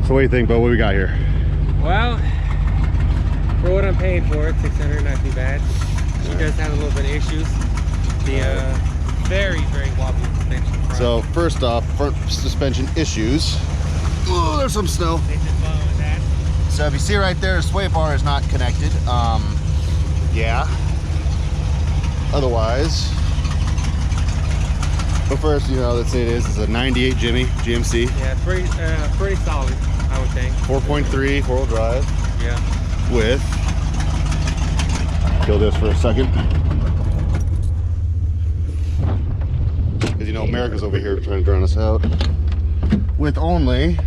So what do you think, Beaux? What we got here? Well, for what I'm paying for it, 600, not too bad. She does have a little bit of issues. The very wobbly suspension front. So first off, front suspension issues. Oh, there's some snow. So if you see right there, the sway bar is not connected. Yeah. Otherwise, but first, you know, let's say it's a 98 Jimmy GMC. Yeah, pretty solid, I would think. 4.3 4-wheel drive. Yeah. With, kill this for a second, because you know America's over here trying to drown us out. With only,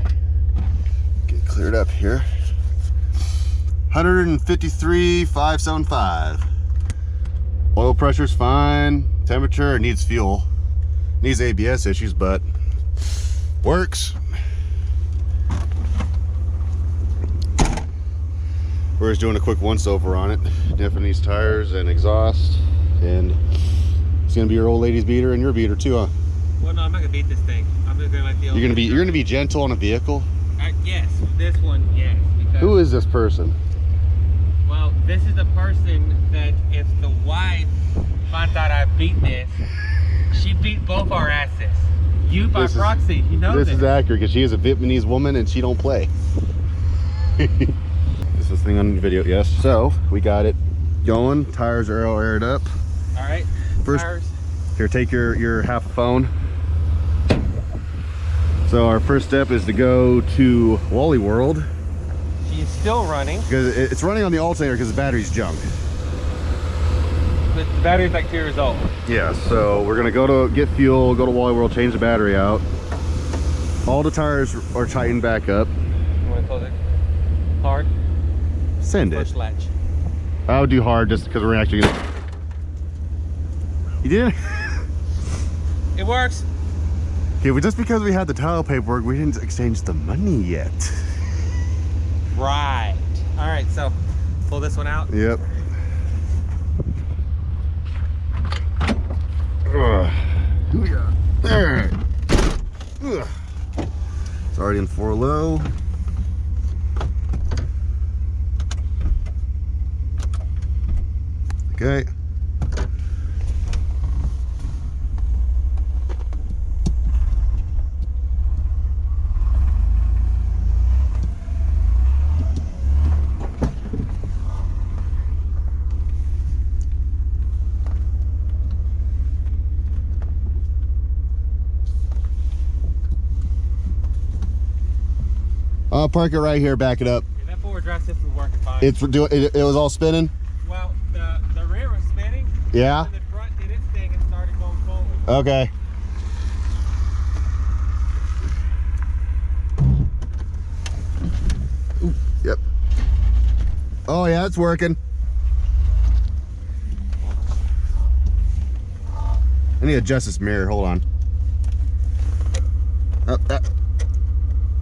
get cleared up here, 153,575. Oil pressure's fine. Temperature, it needs fuel. Needs ABS issues, but works. We're just doing a quick once over on it. Definitely needs tires and exhaust, and it's gonna be your old lady's beater and your beater too, huh? Well, no, I'm not gonna beat this thing. I'm just gonna let the old. You're gonna be gentle on a vehicle. Yes, this one, yes. Because, who is this person? Well, this is the person that if the wife finds out I beat this, she beat both our asses. You by proxy, you know this. This is accurate because she is a Vietnamese woman and she don't play. Is this thing on video? Yes. So we got it going. Tires are all aired up. All right. First, tires. Here, take your half a phone. So our first step is to go to Wally World. She's still running. Because it's running on the alternator because the battery's junk. But the battery's like 2 years old. Yeah, so we're gonna go to get fuel, go to Wally World, change the battery out. All the tires are tightened back up. You wanna close it hard? Send it. Push latch. I would do hard just because we're actually gonna... You didn't? It works. Okay, but just because we had the title paperwork, we didn't exchange the money yet. Right. All right, so pull this one out. Yep. There. It's already in 4 low. Okay. I'll park it right here, back it up. Yeah, that forward drive system is working fine. It was all spinning? Well, the rear was spinning. Yeah? And the front did its thing and started going forward. Okay. Ooh, yep. Oh yeah, it's working. I need to adjust this mirror, hold on.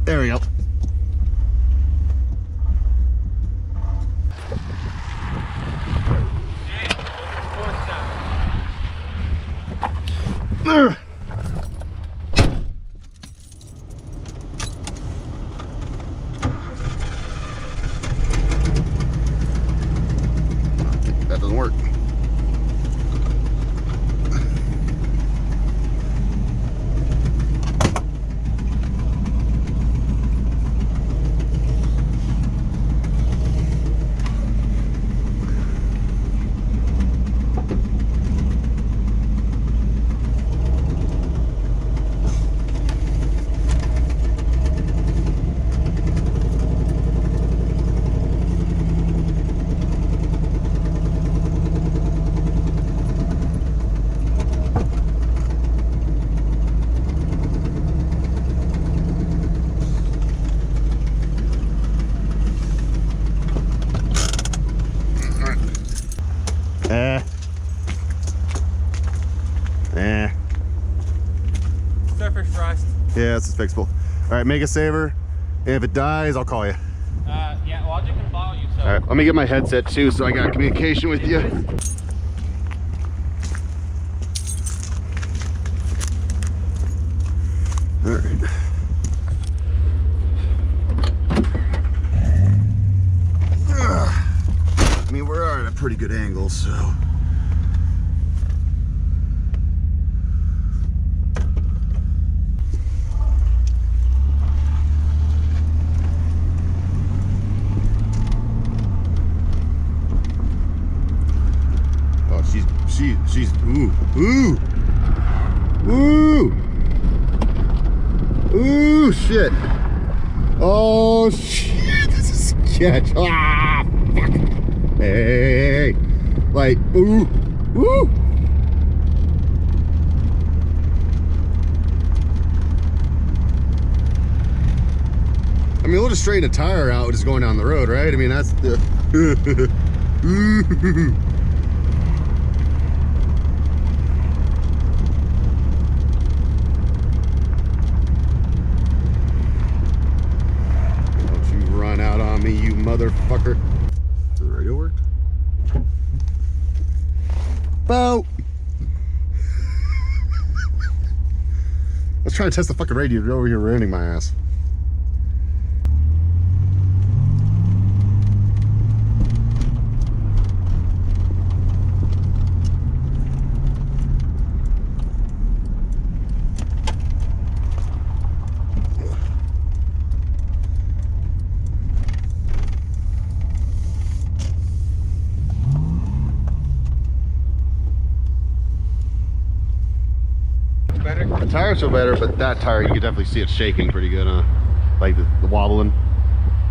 There we go. That doesn't work. Surface rust. Yeah, this is fixable. All right, make a saver. And if it dies, I'll call you. Yeah, well, I can follow you. So. All right, let me get my headset too, so I got communication with you. All right. pretty good angle, so. Oh, she's, ooh, shit. Oh, shit, this is sketch. Ah, fuck. Hey, like, ooh. I mean, we'll just straighten a tire out just going down the road, right? I mean, that's the... Don't you run out on me, you motherfucker. Does the radio work? Beaux! Let's try and test the fucking radio. You're over here ruining my ass. Better? The tires feel better, but that tire, you can definitely see it shaking pretty good, huh? Like the wobbling.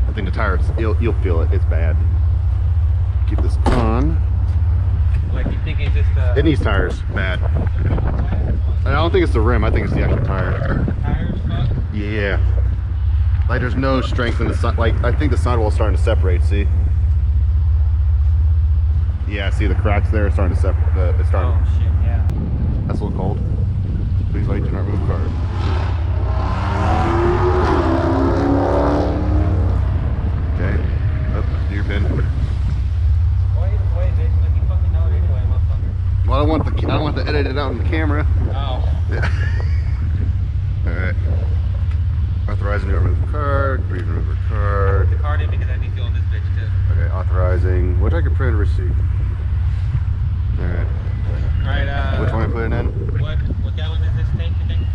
I think the tire, you'll feel it. It's bad. Keep this on. Like you think it's just It needs tires, bad. I don't think it's the rim. I think it's the actual tire. tires fuck? Yeah. Like there's no strength in the side. Like I think the sidewall's starting to separate. See? Yeah. See the cracks there? It's starting to separate. It's starting. Oh shit, yeah. That's a little cold. Please wait, do not move card. Okay. Up, do your pin. Wait, bitch. Like you fucking know it anyway, motherfucker. Well, I don't want to edit it out on the camera. Oh. Yeah. All right. Authorizing to remove card. Breathe remove card. Put the card in because I need to go on this bitch too. Okay. Authorizing. Which I can print a receipt. All right. Alright, Which one am I putting in? What gallon is this tank, you think?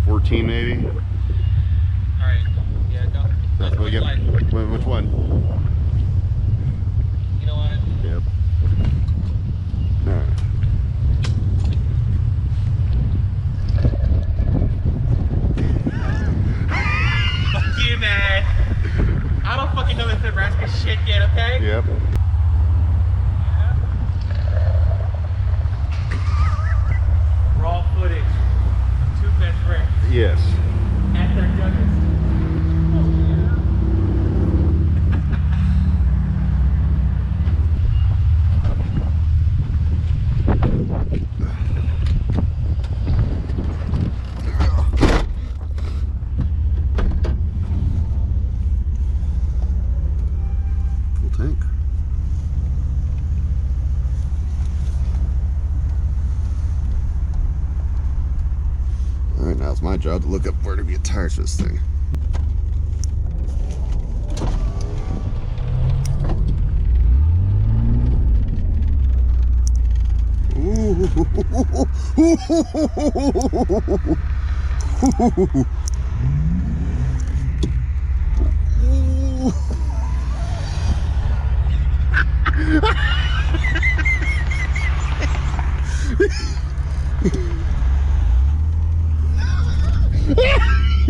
14 maybe. Alright, yeah, go. That's what we get. Which one? You know what? Yep. Alright. Fuck you, man. I don't fucking know this Nebraska shit yet, okay? Yep. Raw footage of two best friends Yes. at their youngest. Full tank. Alright, now it's my job to look up where to get tires for this thing.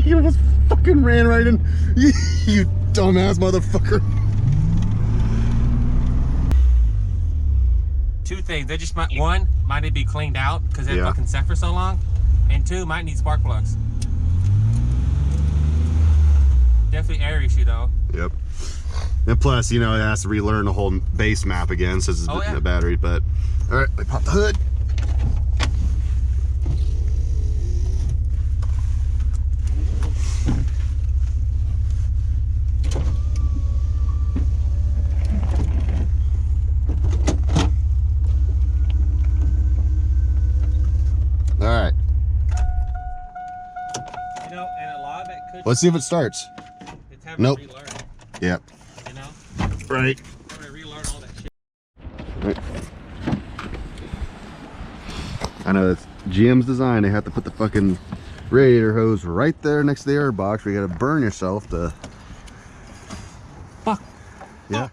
You almost fucking ran right in. You dumbass motherfucker. Two things. They just might, one, might need to be cleaned out because they're Yeah. fucking set for so long. And two, might need spark plugs. Definitely air issue though. Yep. And plus, you know, it has to relearn the whole base map again since it's yeah. the battery. But all right, let me pop the hood. All right. You know, and a lot of that could. Let's see if it starts. It's having Nope. to relearn. Yep. You know, Right. I'm gonna relearn all that shit. Right. I know that's GM's design. They have to put the fucking radiator hose right there next to the air box where you gotta burn yourself to... Fuck. Yeah.